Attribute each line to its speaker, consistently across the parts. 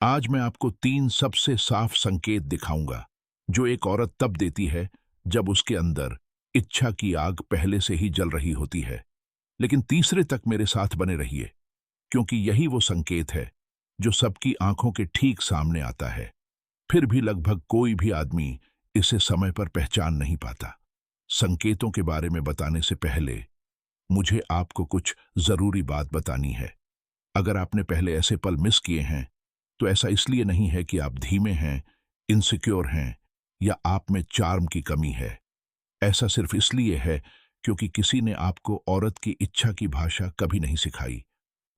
Speaker 1: आज मैं आपको 3 सबसे साफ संकेत दिखाऊंगा जो एक औरत तब देती है जब उसके अंदर इच्छा की आग पहले से ही जल रही होती है। लेकिन तीसरे तक मेरे साथ बने रहिए, क्योंकि यही वो संकेत है जो सबकी आंखों के ठीक सामने आता है, फिर भी लगभग कोई भी आदमी इसे समय पर पहचान नहीं पाता। संकेतों के बारे में बताने से पहले मुझे आपको कुछ जरूरी बात बतानी है। अगर आपने पहले ऐसे पल मिस किए हैं, तो ऐसा इसलिए नहीं है कि आप धीमे हैं, इनसिक्योर हैं या आप में चार्म की कमी है। ऐसा सिर्फ इसलिए है क्योंकि किसी ने आपको औरत की इच्छा की भाषा कभी नहीं सिखाई,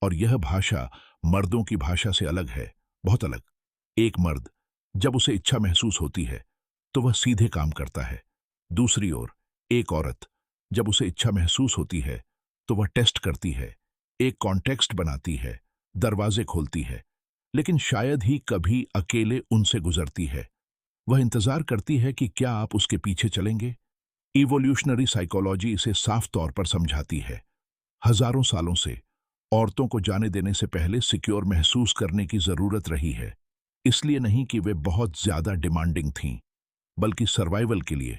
Speaker 1: और यह भाषा मर्दों की भाषा से अलग है, बहुत अलग। एक मर्द जब उसे इच्छा महसूस होती है तो वह सीधे काम करता है। दूसरी ओर एक औरत जब उसे इच्छा महसूस होती है तो वह टेस्ट करती है, एक कॉन्टेक्स्ट बनाती है, दरवाजे खोलती है, लेकिन शायद ही कभी अकेले उनसे गुजरती है। वह इंतजार करती है कि क्या आप उसके पीछे चलेंगे। इवोल्यूशनरी साइकोलॉजी इसे साफ तौर पर समझाती है। हजारों सालों से औरतों को जाने देने से पहले सिक्योर महसूस करने की जरूरत रही है। इसलिए नहीं कि वे बहुत ज्यादा डिमांडिंग थीं, बल्कि सर्वाइवल के लिए।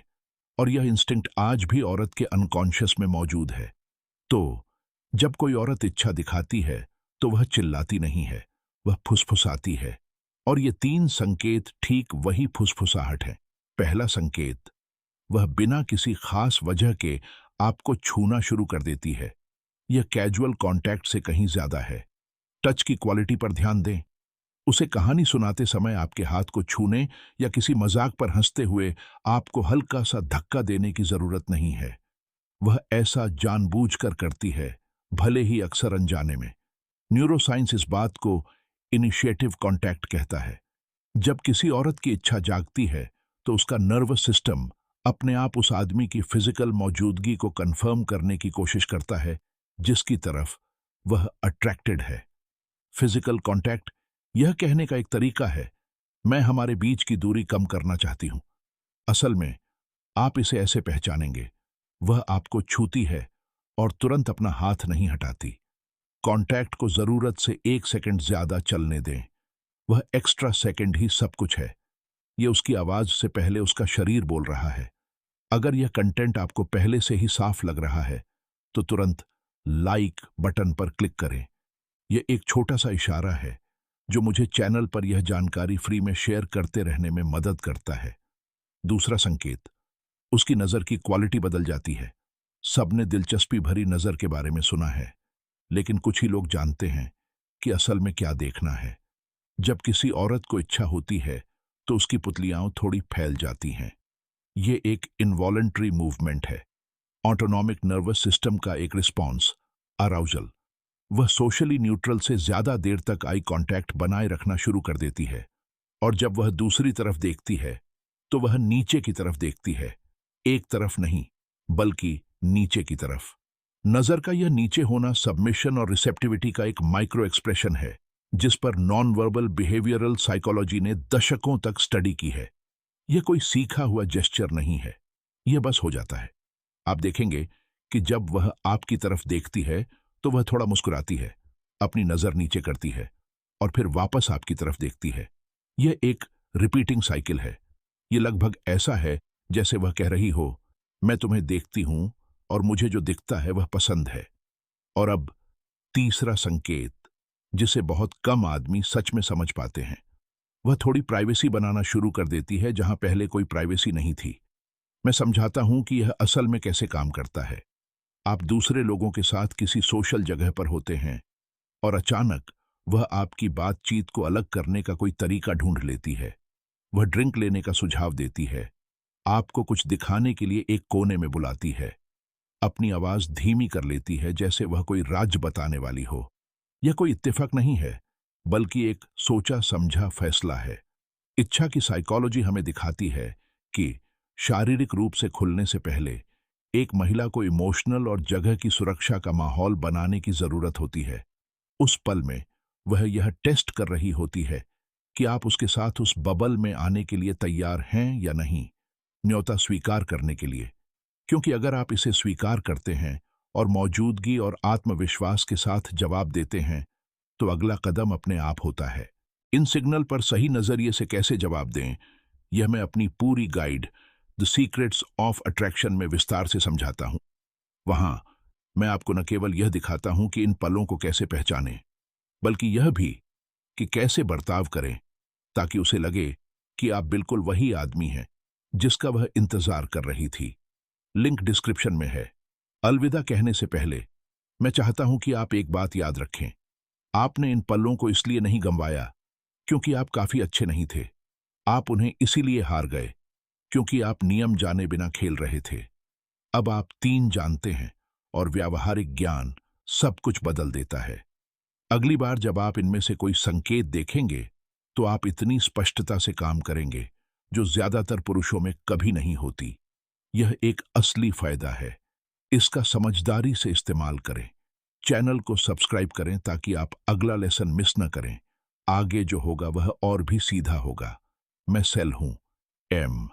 Speaker 1: और यह इंस्टिंक्ट आज भी औरत के अनकॉन्शियस में मौजूद है। तो जब कोई औरत इच्छा दिखाती है तो वह चिल्लाती नहीं है, वह फुसफुसाती है। और ये 3 संकेत ठीक वही फुसफुसाहट है। पहला संकेत, वह बिना किसी खास वजह के आपको छूना शुरू कर देती है। यह कैजुअल कांटेक्ट से कहीं ज्यादा है। टच की क्वालिटी पर ध्यान दें। उसे कहानी सुनाते समय आपके हाथ को छूने या किसी मजाक पर हंसते हुए आपको हल्का सा धक्का देने की जरूरत नहीं है। वह ऐसा जानबूझकर करती है, भले ही अक्सर अनजाने में। न्यूरोसाइंस इस बात को इनिशिएटिव कांटेक्ट कहता है। जब किसी औरत की इच्छा जागती है तो उसका नर्वस सिस्टम अपने आप उस आदमी की फिजिकल मौजूदगी को कंफर्म करने की कोशिश करता है जिसकी तरफ वह अट्रैक्टेड है। फिजिकल कांटेक्ट यह कहने का एक तरीका है, मैं हमारे बीच की दूरी कम करना चाहती हूं। असल में आप इसे ऐसे पहचानेंगे, वह आपको छूती है और तुरंत अपना हाथ नहीं हटाती। कांटेक्ट को जरूरत से 1 सेकंड ज्यादा चलने दें। वह एक्स्ट्रा सेकंड ही सब कुछ है। यह उसकी आवाज से पहले उसका शरीर बोल रहा है। अगर यह कंटेंट आपको पहले से ही साफ लग रहा है तो तुरंत लाइक बटन पर क्लिक करें। यह एक छोटा सा इशारा है जो मुझे चैनल पर यह जानकारी फ्री में शेयर करते रहने में मदद करता है। दूसरा संकेत, उसकी नजर की क्वालिटी बदल जाती है। सबने दिलचस्पी भरी नजर के बारे में सुना है, लेकिन कुछ ही लोग जानते हैं कि असल में क्या देखना है। जब किसी औरत को इच्छा होती है तो उसकी पुतलियां थोड़ी फैल जाती हैं। ये एक इनवॉलंटरी मूवमेंट है, ऑटोनॉमिक नर्वस सिस्टम का एक रिस्पॉन्स, अराउजल। वह सोशली न्यूट्रल से ज्यादा देर तक आई कांटेक्ट बनाए रखना शुरू कर देती है। और जब वह दूसरी तरफ देखती है तो वह नीचे की तरफ देखती है, एक तरफ नहीं बल्कि नीचे की तरफ। नजर का यह नीचे होना सबमिशन और रिसेप्टिविटी का एक माइक्रो एक्सप्रेशन है, जिस पर नॉन वर्बल बिहेवियरल साइकोलॉजी ने दशकों तक स्टडी की है। यह कोई सीखा हुआ जेस्चर नहीं है, यह बस हो जाता है। आप देखेंगे कि जब वह आपकी तरफ देखती है तो वह थोड़ा मुस्कुराती है, अपनी नजर नीचे करती है और फिर वापस आपकी तरफ देखती है। यह एक रिपीटिंग साइकिल है। यह लगभग ऐसा है जैसे वह कह रही हो, मैं तुम्हें देखती हूं और मुझे जो दिखता है वह पसंद है। और अब तीसरा संकेत, जिसे बहुत कम आदमी सच में समझ पाते हैं, वह थोड़ी प्राइवेसी बनाना शुरू कर देती है जहां पहले कोई प्राइवेसी नहीं थी। मैं समझाता हूं कि यह असल में कैसे काम करता है। आप दूसरे लोगों के साथ किसी सोशल जगह पर होते हैं और अचानक वह आपकी बातचीत को अलग करने का कोई तरीका ढूंढ लेती है। वह ड्रिंक लेने का सुझाव देती है, आपको कुछ दिखाने के लिए एक कोने में बुलाती है, अपनी आवाज धीमी कर लेती है जैसे वह कोई राज बताने वाली हो। यह कोई इत्तेफाक नहीं है, बल्कि एक सोचा समझा फैसला है। इच्छा की साइकोलॉजी हमें दिखाती है कि शारीरिक रूप से खुलने से पहले एक महिला को इमोशनल और जगह की सुरक्षा का माहौल बनाने की जरूरत होती है। उस पल में वह यह टेस्ट कर रही होती है कि आप उसके साथ उस बबल में आने के लिए तैयार हैं या नहीं, न्योता स्वीकार करने के लिए। क्योंकि अगर आप इसे स्वीकार करते हैं और मौजूदगी और आत्मविश्वास के साथ जवाब देते हैं, तो अगला कदम अपने आप होता है। इन सिग्नल पर सही नजरिए से कैसे जवाब दें, यह मैं अपनी पूरी guide the secrets of attraction में विस्तार से समझाता हूं। वहां मैं आपको न केवल यह दिखाता हूं कि इन पलों को कैसे पहचानें, बल्कि यह भी कि कैसे बर्ताव करें ताकि उसे लगे कि आप बिल्कुल वही आदमी हैं जिसका वह इंतजार कर रही थी। लिंक डिस्क्रिप्शन में है। अलविदा कहने से पहले मैं चाहता हूं कि आप एक बात याद रखें। आपने इन पलों को इसलिए नहीं गंवाया क्योंकि आप काफी अच्छे नहीं थे। आप उन्हें इसीलिए हार गए क्योंकि आप नियम जाने बिना खेल रहे थे। अब आप 3 जानते हैं और व्यावहारिक ज्ञान सब कुछ बदल देता है। अगली बार जब आप इनमें से कोई संकेत देखेंगे तो आप इतनी स्पष्टता से काम करेंगे जो ज्यादातर पुरुषों में कभी नहीं होती। यह एक असली फायदा है। इसका समझदारी से इस्तेमाल करें। चैनल को सब्सक्राइब करें ताकि आप अगला लेसन मिस न करें। आगे जो होगा वह और भी सीधा होगा। मैं सेल हूं, एम।